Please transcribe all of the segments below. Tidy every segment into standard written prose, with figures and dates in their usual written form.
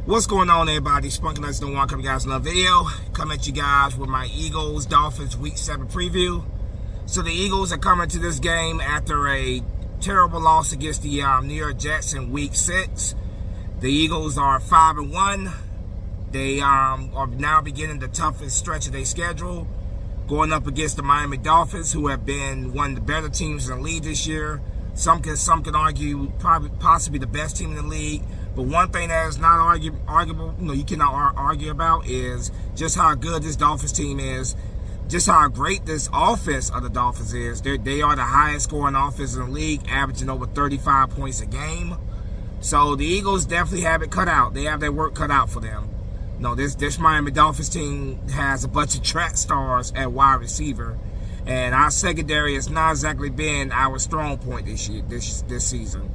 What's going on, everybody? Spunky Nuts don't want to come to you guys another video. Come at you guys with my Eagles Dolphins Week 7 preview. So the Eagles are coming to this game after a terrible loss against the New York Jets in Week 6. The Eagles are 5-1. They are now beginning the toughest stretch of their schedule, going up against the Miami Dolphins, who have been one of the better teams in the league this year. Some can argue possibly the best team in the league. But one thing that is not arguable, you cannot argue about, is just how good this Dolphins team is, just how great this offense of the Dolphins is. They are the highest scoring offense in the league, averaging over 35 points a game. So the Eagles definitely have it cut out. They have their work cut out for them. This Miami Dolphins team has a bunch of track stars at wide receiver, and our secondary has not exactly been our strong point this season.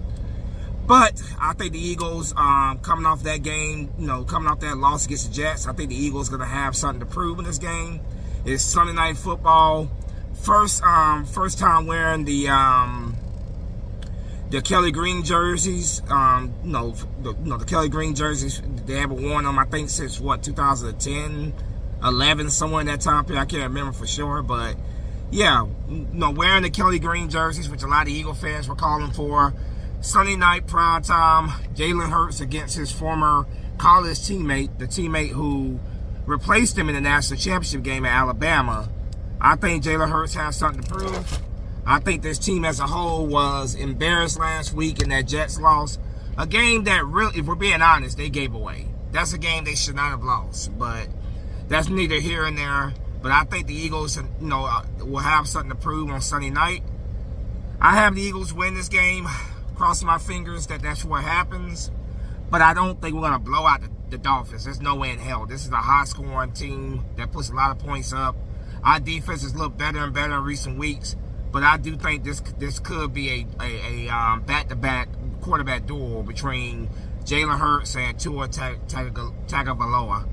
But I think the Eagles, coming off that game, coming off that loss against the Jets, I think the Eagles going to have something to prove in this game. It's Sunday Night Football. First time wearing the Kelly Green jerseys. The Kelly Green jerseys, they haven't worn them, I think, since, 2010, 11, somewhere in that time period. I can't remember for sure, but yeah, wearing the Kelly Green jerseys, which a lot of Eagle fans were calling for. Sunday night prime time, Jalen Hurts against his former college teammate, the teammate who replaced him in the national championship game at Alabama. I think Jalen Hurts has something to prove. I think this team as a whole was embarrassed last week in that Jets loss. A game that really, if we're being honest, they gave away. That's a game they should not have lost, but that's neither here and there. But I think the Eagles, will have something to prove on Sunday night. I have the Eagles win this game. Crossing my fingers that that's what happens, but I don't think we're going to blow out the Dolphins. There's no way in hell. This is a high-scoring team that puts a lot of points up. Our defense has looked better and better in recent weeks, but I do think this could be a back-to-back quarterback duel between Jalen Hurts and Tua Tagovailoa.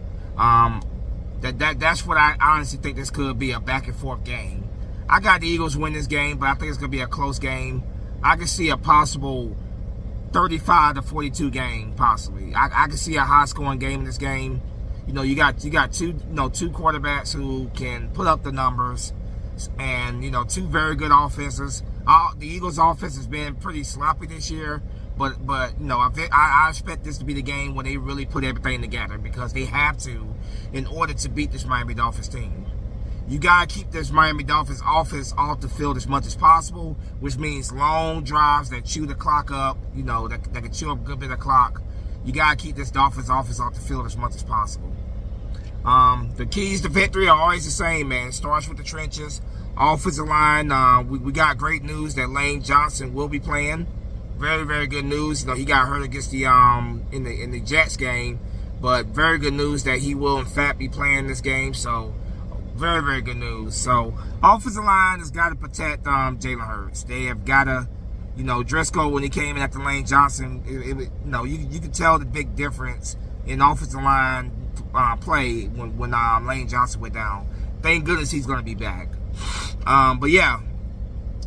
That's what I honestly think this could be, a back-and-forth game. I got the Eagles win this game, but I think it's going to be a close game. I can see a possible 35-42 game, possibly. I can see a high-scoring game in this game. You got two quarterbacks who can put up the numbers, and two very good offenses. The Eagles' offense has been pretty sloppy this year, but I expect this to be the game where they really put everything together, because they have to in order to beat this Miami Dolphins team. You got to keep this Miami Dolphins offense off the field as much as possible, which means long drives that chew the clock up, that can chew up a good bit of clock. You got to keep this Dolphins offense off the field as much as possible. The keys to victory are always the same, man. It starts with the trenches. Offensive line, we got great news that Lane Johnson will be playing. Very, very good news. He got hurt against the in the Jets game, but very good news that he will in fact be playing this game. So very, very good news. So, offensive line has got to protect Jalen Hurts. They have got to, Driscoll, when he came in after Lane Johnson, you could tell the big difference in offensive line play when Lane Johnson went down. Thank goodness he's going to be back. But yeah,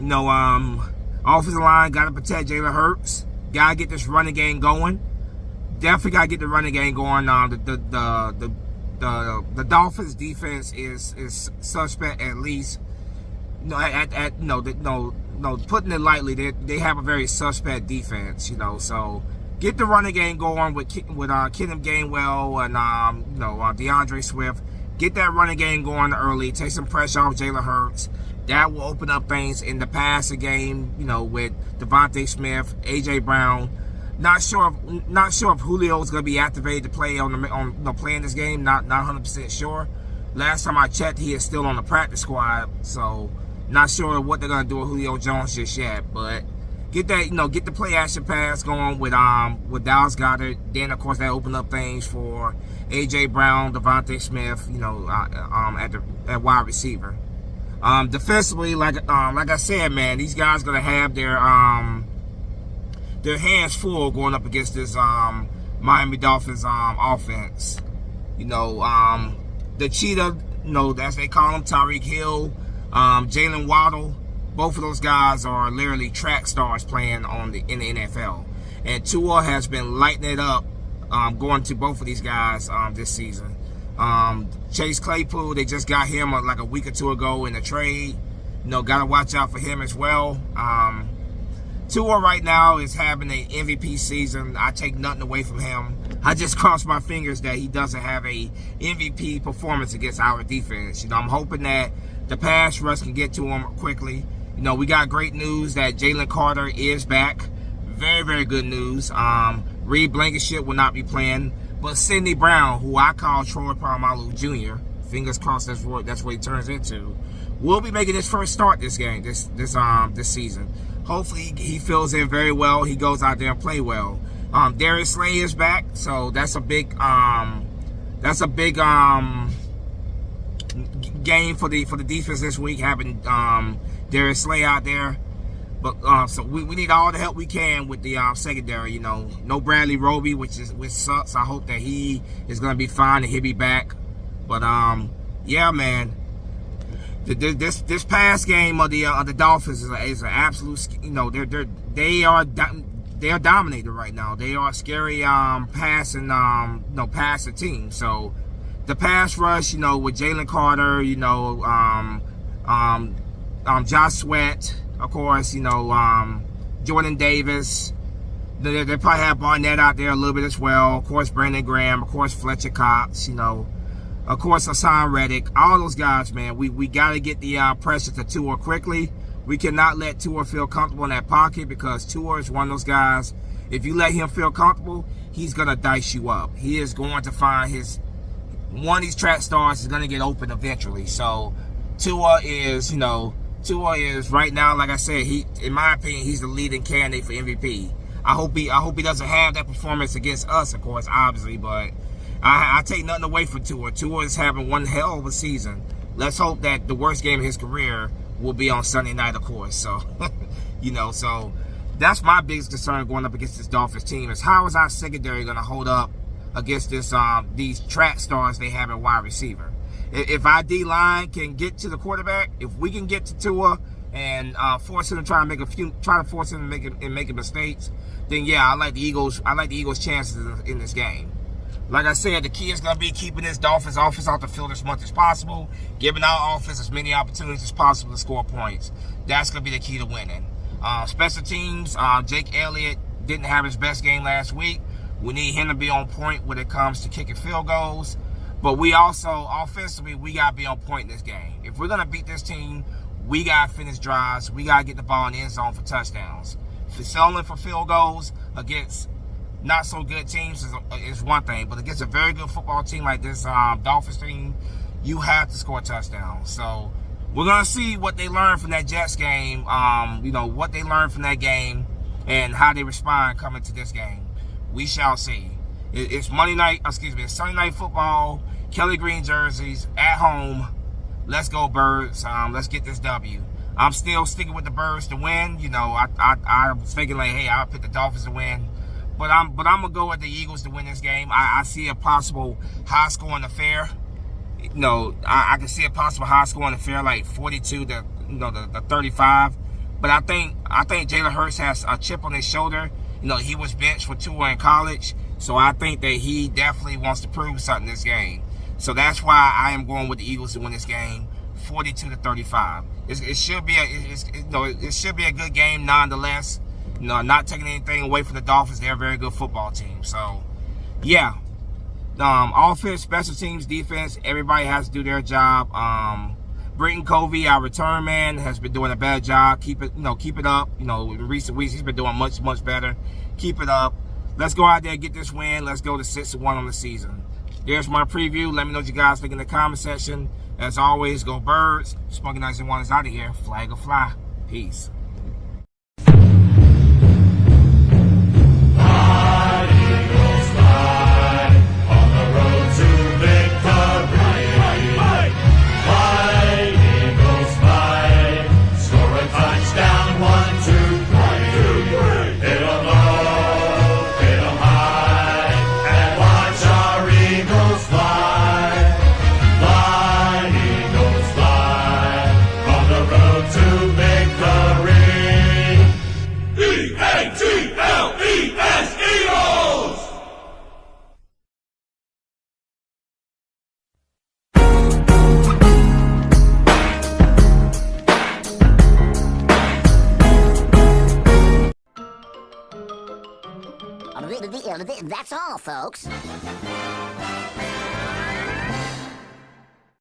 offensive line got to protect Jalen Hurts. Got to get this running game going. Definitely got to get the running game going. The Dolphins defense is suspect, at least. Putting it lightly, they have a very suspect defense. So get the running game going with Kenneth Gainwell and DeAndre Swift. Get that running game going early. Take some pressure off Jalen Hurts. That will open up things in the passing game. With Devontae Smith, AJ Brown. Not sure if Julio is going to be activated to play playing this game. Not 100% sure. Last time I checked, he is still on the practice squad. So not sure what they're going to do with Julio Jones just yet. But get that, get the play action pass going with Dallas Goedert. Then of course that opened up things for AJ Brown, Devontae Smith. At wide receiver. Defensively, like I said, man, these guys going to have their hands full going up against this Miami Dolphins offense. The cheetah, as they call him, Tyreek Hill, Jalen Waddle, both of those guys are literally track stars playing in the NFL. And Tua has been lighting it up going to both of these guys this season. Chase Claypool, they just got him like a week or two ago in a trade. Got to watch out for him as well. Tua right now is having an MVP season. I take nothing away from him. I just cross my fingers that he doesn't have a MVP performance against our defense. I'm hoping that the pass rush can get to him quickly. We got great news that Jalen Carter is back. Very, very good news. Reed Blankenship will not be playing, but Sidney Brown, who I call Troy Polamalu Jr., fingers crossed that's what he turns into, will be making his first start this game, this season. Hopefully he fills in very well. He goes out there and play well. Darius Slay is back, so that's a big game for the defense this week, having Darius Slay out there. But so we need all the help we can with the secondary. No Bradley Roby, which sucks. I hope that he is going to be fine and he'll be back. But yeah, man. This past game of the Dolphins is an absolute. They are dominated right now. They are a scary passing team. So the pass rush, with Jalen Carter, Josh Sweat, of course, Jordan Davis. They probably have Barnett out there a little bit as well. Of course, Brandon Graham. Of course, Fletcher Cox. Of course, Hassan Reddick. All those guys, man. We got to get the pressure to Tua quickly. We cannot let Tua feel comfortable in that pocket, because Tua is one of those guys. If you let him feel comfortable, he's going to dice you up. He is going to find one of these track stars is going to get open eventually. So Tua is right now, like I said, in my opinion, he's the leading candidate for MVP. I hope he doesn't have that performance against us, of course, obviously, but I take nothing away from Tua. Tua is having one hell of a season. Let's hope that the worst game of his career will be on Sunday night, of course. So, so that's my biggest concern going up against this Dolphins team, is how is our secondary going to hold up against these track stars they have at wide receiver. If our D-line can get to the quarterback, if we can get to Tua and force him to try to force him to make mistakes, then yeah, I like the Eagles' chances in this game. Like I said, the key is going to be keeping this Dolphins offense off the field as much as possible, giving our offense as many opportunities as possible to score points. That's going to be the key to winning. Special teams, Jake Elliott didn't have his best game last week. We need him to be on point when it comes to kicking field goals. But we also, offensively, we got to be on point in this game. If we're going to beat this team, we got to finish drives. We got to get the ball in the end zone for touchdowns. Settling for field goals against not so good teams is one thing, but against a very good football team like this Dolphins team, you have to score touchdowns. So we're going to see what they learn from that Jets game, what they learned from that game and how they respond coming to this game. We shall see. It's Sunday night football, Kelly Green jerseys, at home. Let's go, Birds. Let's get this W. I'm still sticking with the Birds to win. I was thinking like, hey, I'll pick the Dolphins to win. But I'm gonna go with the Eagles to win this game. I see a possible high scoring affair. I can see a possible high scoring affair, like 42 to the 35. But I think Jalen Hurts has a chip on his shoulder. He was benched for Tua in college, so I think that he definitely wants to prove something in this game. So that's why I am going with the Eagles to win this game, 42 to 35. It should be a good game nonetheless. Not taking anything away from the Dolphins. They're a very good football team. So, yeah. Offense, special teams, defense, everybody has to do their job. Britton Covey, our return man, has been doing a bad job. Keep it up. In recent weeks, he's been doing much, much better. Keep it up. Let's go out there and get this win. Let's go to 6-1 on the season. There's my preview. Let me know what you guys think in the comment section. As always, go Birds. Spunky Nights and One is out of here. Flag or fly. Peace. To victory. That's all, folks.